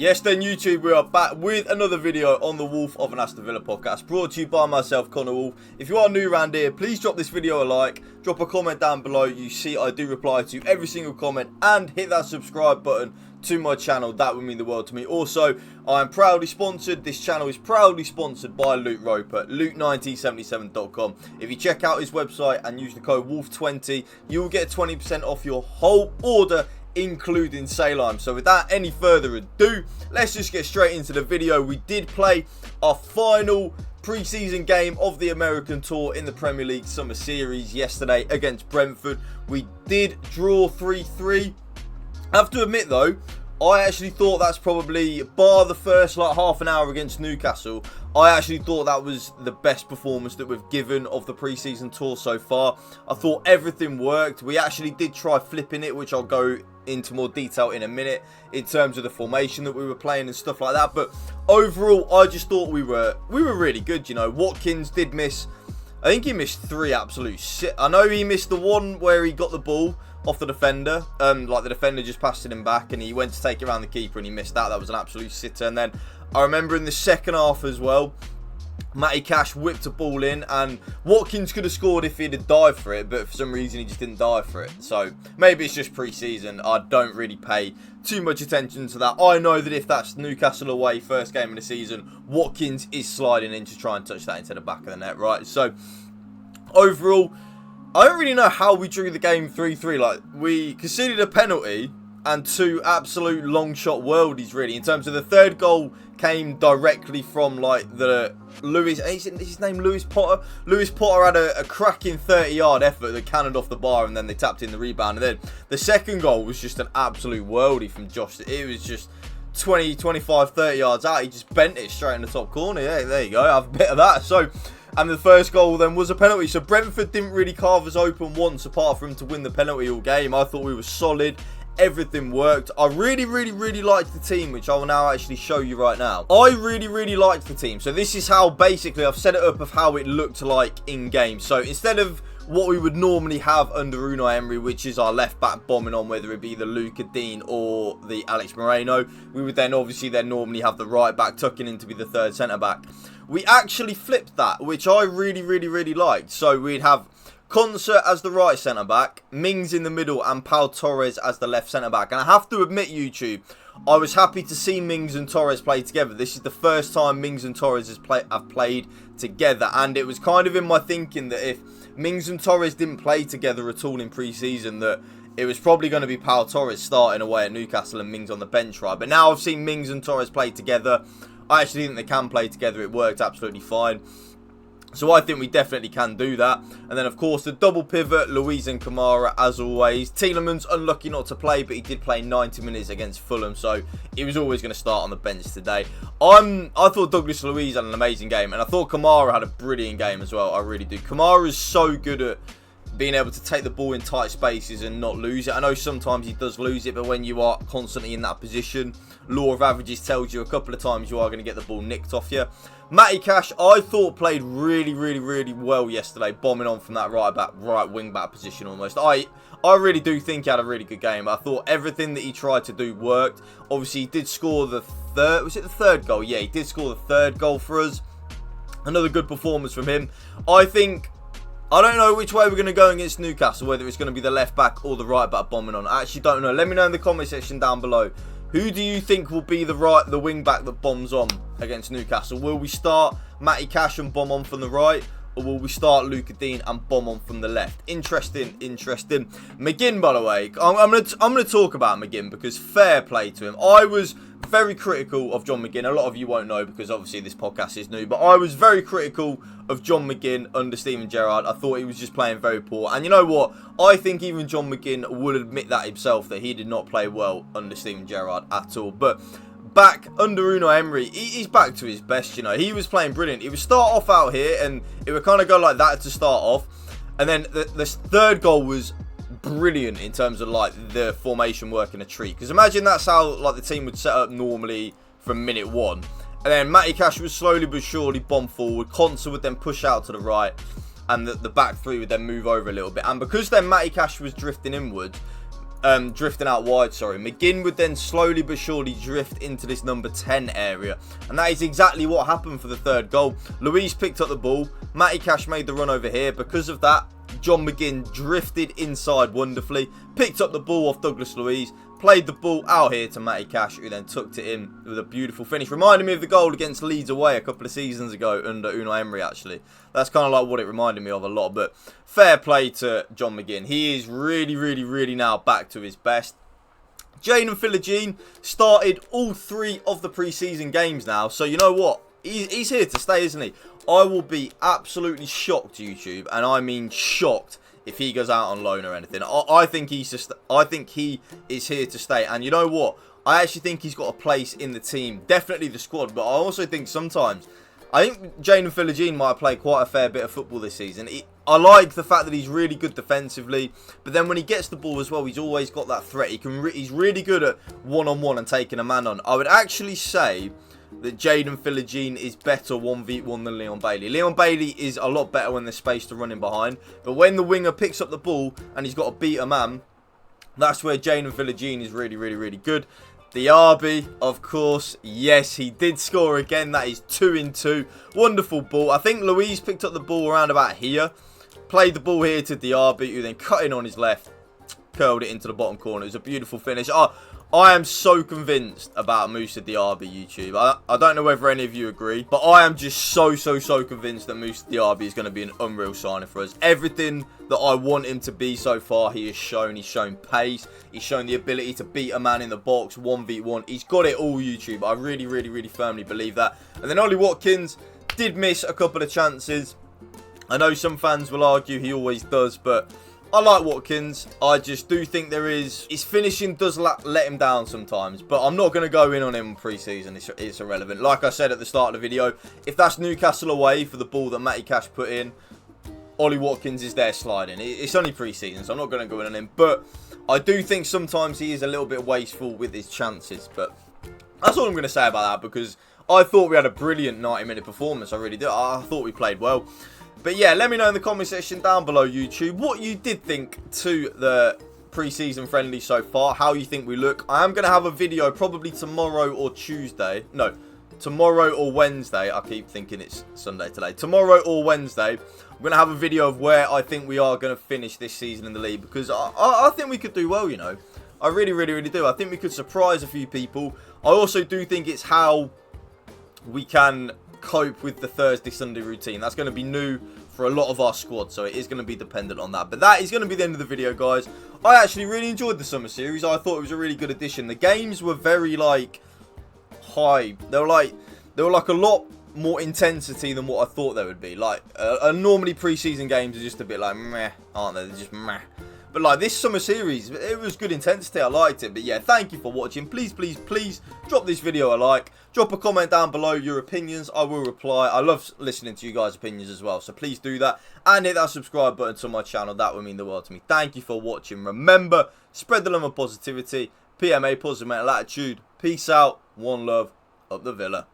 Yes then YouTube, we are back with another video on the Wolf of an Aston Villa podcast, brought to you by myself, Connor Wolf. If you are new around here, please drop this video a like, drop a comment down below. You see I do reply to every single comment, and hit that subscribe button to my channel. That would mean the world to me. Also, I am proudly sponsored, this channel is proudly sponsored by Luke Roper, Luke1977.com. If you check out his website and use the code WOLF20, you will get 20% off your whole order, including saline. So without any further ado, let's just get straight into the video. We did play our final pre-season game of the American tour in the Premier League Summer Series yesterday against Brentford. We did draw 3-3. I have to admit though, I actually thought that's probably, bar the first half an hour against Newcastle, I actually thought that was the best performance that we've given of the pre-season tour so far. I thought everything worked. We actually did try flipping it, which I'll go into more detail in a minute, in terms of the formation that we were playing and stuff like that. But overall, I just thought we were really good. You know, Watkins did miss, I think he missed 3 absolute shit. I know he missed the one where he got the ball off the defender, like the defender just passed it him back and he went to take it around the keeper and he missed that. That was an absolute sitter. And then I remember in the second half as well, Matty Cash whipped a ball in and Watkins could have scored if he'd have dived for it, but for some reason he just didn't dive for it. So maybe it's just pre-season. I don't really pay too much attention to that. I know that if that's Newcastle away, first game of the season, Watkins is sliding in to try and touch that into the back of the net, right? So overall, I don't really know how we drew the game 3-3. Like, we conceded a penalty and 2 absolute long shot worldies, really. In terms of the third goal came directly from, like, the Lewis, is his name Lewis Potter? Lewis Potter had a cracking 30-yard effort that cannoned off the bar and then they tapped in the rebound. And then the second goal was just an absolute worldie from Josh. It was just 20, 25, 30 yards out. He just bent it straight in the top corner. Yeah, there you go. Have a bit of that. So, and the first goal then was a penalty. So Brentford didn't really carve us open once, apart from to win the penalty all game. I thought we were solid. Everything worked. I really liked the team, which I will now actually show you right now. I really liked the team. So this is how basically I've set it up of how it looked like in game. So instead of what we would normally have under Unai Emery, which is our left back bombing on, whether it be the Luca Dean or the Alex Moreno, we would then obviously normally have the right back tucking in to be the third centre back. We actually flipped that, which I really liked. So we'd have Concert as the right centre back, Mings in the middle, and Pau Torres as the left centre back. And I have to admit, YouTube, I was happy to see Mings and Torres play together. This is the first time Mings and Torres have played together, and it was kind of in my thinking that if Mings and Torres didn't play together at all in pre-season, that it was probably going to be Pau Torres starting away at Newcastle and Mings on the bench, right? But now I've seen Mings and Torres play together. I actually think they can play together. It worked absolutely fine. So I think we definitely can do that. And then, of course, the double pivot, Luiz and Kamara, as always. Tielemans, unlucky not to play, but he did play 90 minutes against Fulham, so he was always going to start on the bench today. I thought Douglas Luiz had an amazing game, and I thought Kamara had a brilliant game as well. I really do. Kamara is so good at being able to take the ball in tight spaces and not lose it. I know sometimes he does lose it, but when you are constantly in that position, law of averages tells you a couple of times you are going to get the ball nicked off you. Matty Cash, I thought played really well yesterday, bombing on from that right wing back position almost. I really do think he had a really good game. I thought everything that he tried to do worked. Obviously, he did score the third, was it the third goal? Yeah, he did score the third goal for us. Another good performance from him. I don't know which way we're going to go against Newcastle, whether it's going to be the left back or the right back bombing on. I actually don't know. Let me know in the comment section down below. Who do you think will be the wing back that bombs on against Newcastle? Will we start Matty Cash and bomb on from the right? Or will we start Luca Dean and bomb on from the left? Interesting. McGinn, by the way, I'm gonna talk about McGinn because fair play to him. I was very critical of John McGinn. A lot of you won't know because obviously this podcast is new, but I was very critical of John McGinn under Steven Gerrard. I thought he was just playing very poor. And you know what? I think even John McGinn would admit that himself, that he did not play well under Steven Gerrard at all. But back under Unai Emery, he's back to his best, you know. He was playing brilliant. He would start off out here and it would kind of go like that to start off. And then the third goal was brilliant in terms of like the formation working a treat. Because imagine that's how like the team would set up normally from minute 1. And then Matty Cash would slowly but surely bomb forward. Conser would then push out to the right. And the back three would then move over a little bit. And because then Matty Cash was drifting inward, drifting out wide, sorry. McGinn would then slowly but surely drift into this number 10 area. And that is exactly what happened for the third goal. Luiz picked up the ball. Matty Cash made the run over here. Because of that, John McGinn drifted inside wonderfully. Picked up the ball off Douglas Luiz. Played the ball out here to Matty Cash, who then tucked it in with a beautiful finish. Reminded me of the goal against Leeds away a couple of seasons ago under Unai Emery, actually. That's kind of like what it reminded me of a lot. But fair play to John McGinn. He is really now back to his best. Jaden Philogene started all 3 of the pre-season games now. So you know what? He's here to stay, isn't he? I will be absolutely shocked, YouTube, and I mean shocked, if he goes out on loan or anything. I think he is here to stay. And you know what? I actually think he's got a place in the team. Definitely the squad. But I also think sometimes, I think Jaden Philogene might play quite a fair bit of football this season. I like the fact that he's really good defensively. But then when he gets the ball as well, he's always got that threat. He's really good at one-on-one and taking a man on. I would actually say that Jaden Philogene is better 1v1 than Leon Bailey. Leon Bailey is a lot better when there's space to run in behind. But when the winger picks up the ball and he's got to beat a man, that's where Jaden Philogene is really good. Diaby, of course, yes, he did score again. That is 2 in 2. Wonderful ball. I think Luiz picked up the ball around about here. Played the ball here to Diaby, who then cut in on his left. Curled it into the bottom corner. It was a beautiful finish. I am so convinced about Moussa Diaby, YouTube. I don't know whether any of you agree, but I am just so convinced that Moussa Diaby is going to be an unreal signing for us. Everything that I want him to be so far, he has shown. He's shown pace. He's shown the ability to beat a man in the box, 1v1. He's got it all, YouTube. I really firmly believe that. And then Ollie Watkins did miss a couple of chances. I know some fans will argue he always does, but I like Watkins. I just do think his finishing does let him down sometimes. But I'm not going to go in on him pre-season. It's irrelevant. Like I said at the start of the video, if that's Newcastle away for the ball that Matty Cash put in, Ollie Watkins is there sliding. It's only pre-season, so I'm not going to go in on him. But I do think sometimes he is a little bit wasteful with his chances. But that's all I'm going to say about that, because I thought we had a brilliant 90-minute performance. I really did. I thought we played well. But yeah, let me know in the comment section down below, YouTube, what you did think to the pre-season friendly so far, how you think we look. I am going to have a video probably tomorrow or Tuesday. No, tomorrow or Wednesday. I keep thinking it's Sunday today. Tomorrow or Wednesday, I'm going to have a video of where I think we are going to finish this season in the league, because I think we could do well, you know. I really do. I think we could surprise a few people. I also do think it's how we can cope with the Thursday-Sunday routine. That's going to be new for a lot of our squad, so it is going to be dependent on that. But that is going to be the end of the video, guys. I actually really enjoyed the summer series. I thought it was a really good addition. The games were very, like, high. They were like a lot more intensity than what I thought they would be. Like, normally pre-season games are just a bit like meh, aren't they? They're just meh. But like this summer series, it was good intensity. I liked it. But yeah, thank you for watching. Please drop this video a like. Drop a comment down below your opinions. I will reply. I love listening to you guys' opinions as well. So please do that. And hit that subscribe button to my channel. That would mean the world to me. Thank you for watching. Remember, spread the love of positivity. PMA, positive mental attitude. Peace out. One love. Up the Villa.